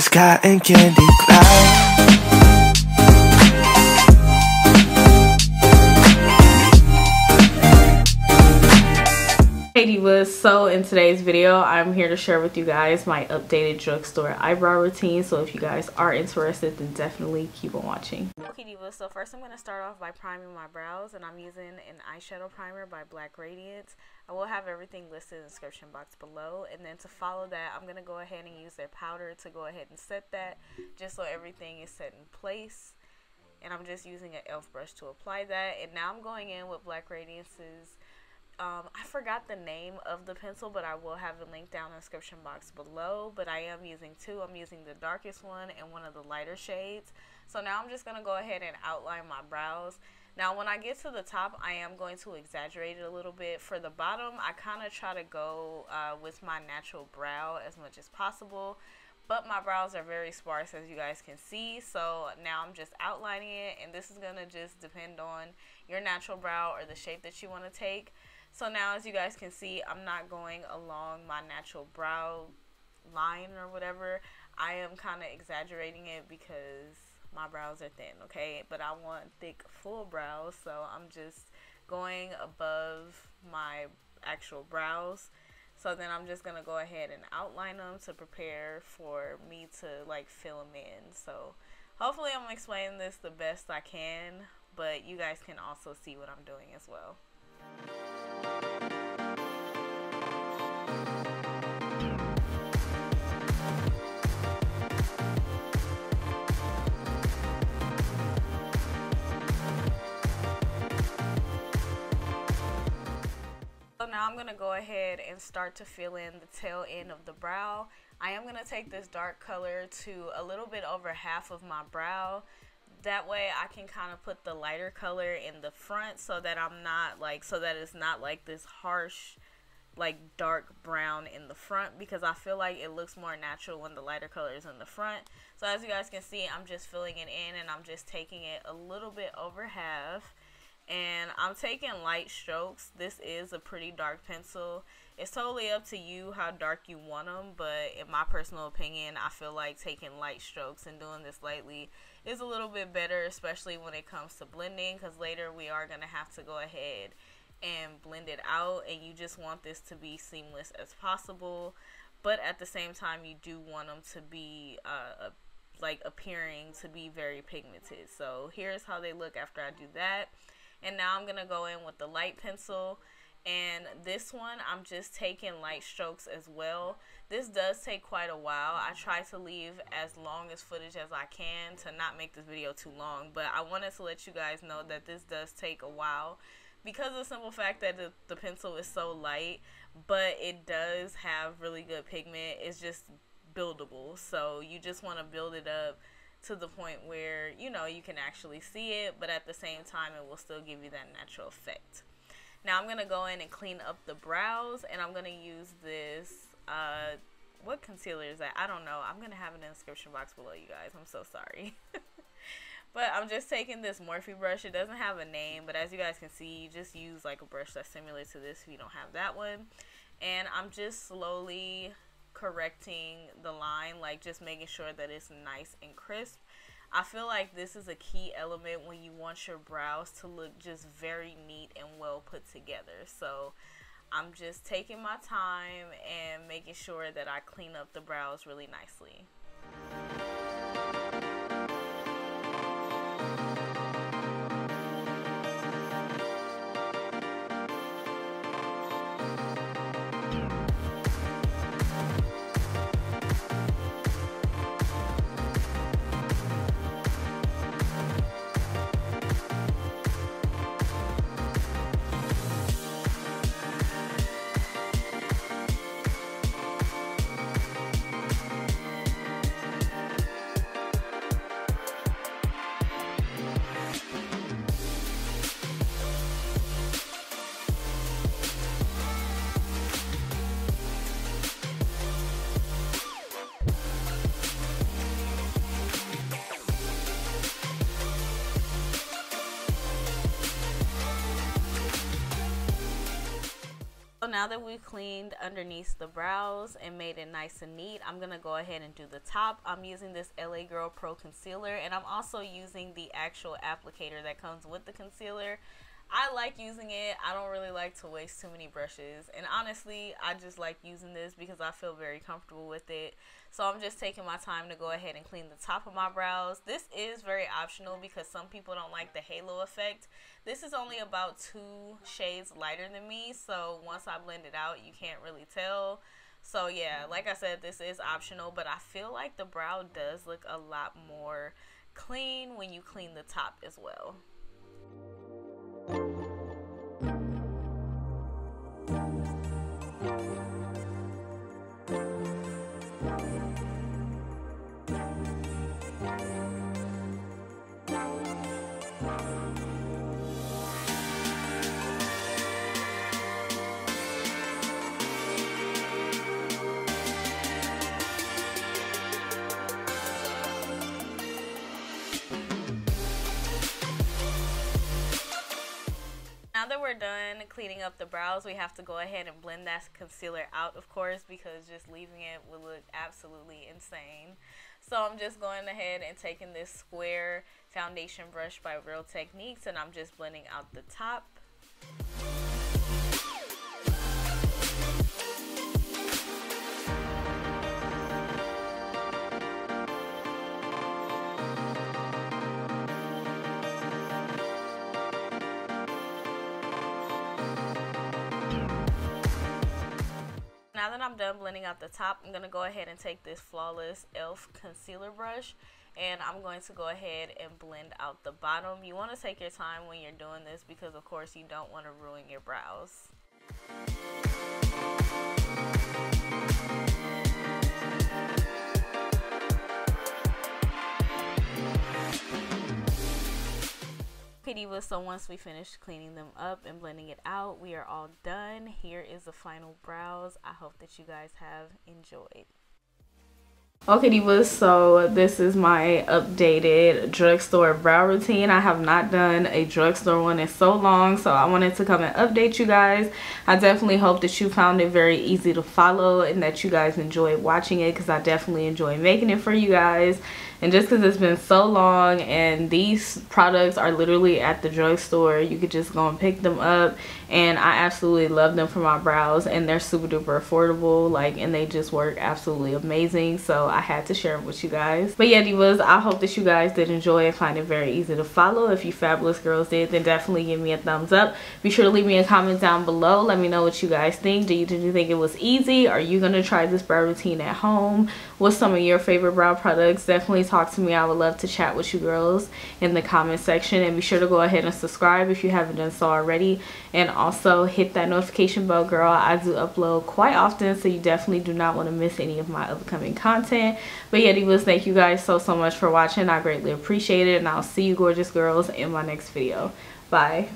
Sky and candy clouds. Hey divas, so in today's video I'm here to share with you guys my updated drugstore eyebrow routine. So if you guys are interested, then definitely keep on watching. Okay divas, so first I'm going to start off by priming my brows, and I'm using an eyeshadow primer by Black Radiance. I will have everything listed in the description box below, and then to follow that I'm going to go ahead and use their powder to go ahead and set that, just so everything is set in place. And I'm just using an e.l.f. brush to apply that. And now I'm going in with Black Radiance's I forgot the name of the pencil, but I will have a link down in the description box below. But I am using two. I'm using the darkest one and one of the lighter shades. So now I'm just going to go ahead and outline my brows. Now when I get to the top, I am going to exaggerate it a little bit. For the bottom, I kind of try to go with my natural brow as much as possible. But my brows are very sparse, as you guys can see. So now I'm just outlining it, and this is going to just depend on your natural brow or the shape that you want to take. So now, as you guys can see, I'm not going along my natural brow line or whatever. I am kind of exaggerating it because my brows are thin, okay? But I want thick, full brows, so I'm just going above my actual brows. So then I'm just going to go ahead and outline them to prepare for me to, like, fill them in. So hopefully I'm explaining this the best I can, but you guys can also see what I'm doing as well. So now I'm going to go ahead and start to fill in the tail end of the brow. I am going to take this dark color to a little bit over half of my brow. That way I can kind of put the lighter color in the front, so that I'm not like, so that it's not like this harsh, like dark brown in the front, because I feel like it looks more natural when the lighter color is in the front. So as you guys can see, I'm just filling it in, and I'm just taking it a little bit over half. And I'm taking light strokes. This is a pretty dark pencil. It's totally up to you how dark you want them, but in my personal opinion, I feel like taking light strokes and doing this lightly is a little bit better, especially when it comes to blending, because later we are going to have to go ahead and blend it out, and you just want this to be seamless as possible, but at the same time you do want them to be like appearing to be very pigmented. So here's how they look after I do that. And now I'm going to go in with the light pencil, and this one I'm just taking light strokes as well. This does take quite a while. I try to leave as long as footage as I can to not make this video too long, but I wanted to let you guys know that this does take a while because of the simple fact that the pencil is so light, but it does have really good pigment. It's just buildable, so you just want to build it up to the point where, you know, you can actually see it, but at the same time it will still give you that natural effect. Now I'm going to go in and clean up the brows, and I'm going to use this, what concealer is that? I don't know. I'm going to have it in the description box below, you guys. I'm so sorry. But I'm just taking this Morphe brush. It doesn't have a name, but as you guys can see, you just use like a brush that's similar to this if you don't have that one. And I'm just slowly correcting the line, like just making sure that it's nice and crisp. I feel like this is a key element when you want your brows to look just very neat and well put together. So I'm just taking my time and making sure that I clean up the brows really nicely. now that we've cleaned underneath the brows and made it nice and neat, I'm going to go ahead and do the top. I'm using this LA Girl Pro Concealer, and I'm also using the actual applicator that comes with the concealer. I like using it. I don't really like to waste too many brushes, and honestly I just like using this because I feel very comfortable with it. So I'm just taking my time to go ahead and clean the top of my brows. This is very optional because some people don't like the halo effect. This is only about 2 shades lighter than me, so once I blend it out you can't really tell. So yeah, like I said, this is optional, but I feel like the brow does look a lot more clean when you clean the top as well. Now that we're done cleaning up the brows, we have to go ahead and blend that concealer out, of course, because just leaving it would look absolutely insane. So I'm just going ahead and taking this square foundation brush by Real Techniques, and I'm just blending out the top. Now that I'm done blending out the top, I'm going to go ahead and take this Flawless e.l.f. concealer brush, and I'm going to go ahead and blend out the bottom. You want to take your time when you're doing this because of course you don't want to ruin your brows. Okay, divas, so once we finish cleaning them up and blending it out, we are all done. Here is the final brows. I hope that you guys have enjoyed. Okay, divas, so this is my updated drugstore brow routine. I have not done a drugstore one in so long, so I wanted to come and update you guys. I definitely hope that you found it very easy to follow and that you guys enjoyed watching it, because I definitely enjoy making it for you guys. And just because it's been so long, and these products are literally at the drugstore, you could just go and pick them up, and I absolutely love them for my brows, and they're super duper affordable, like, and they just work absolutely amazing. So I had to share them with you guys. But yeah, divas, I hope that you guys did enjoy and find it very easy to follow. If you fabulous girls did, then definitely give me a thumbs up. Be sure to leave me a comment down below. Let me know what you guys think. Did you think it was easy? Are you gonna try this brow routine at home? What's some of your favorite brow products? Definitely talk to me. I would love to chat with you girls in the comment section, and be sure to go ahead and subscribe if you haven't done so already, and also hit that notification bell, girl. I do upload quite often, so you definitely do not want to miss any of my upcoming content. But yeah, divas, thank you guys so much for watching. I greatly appreciate it, and I'll see you gorgeous girls in my next video. Bye.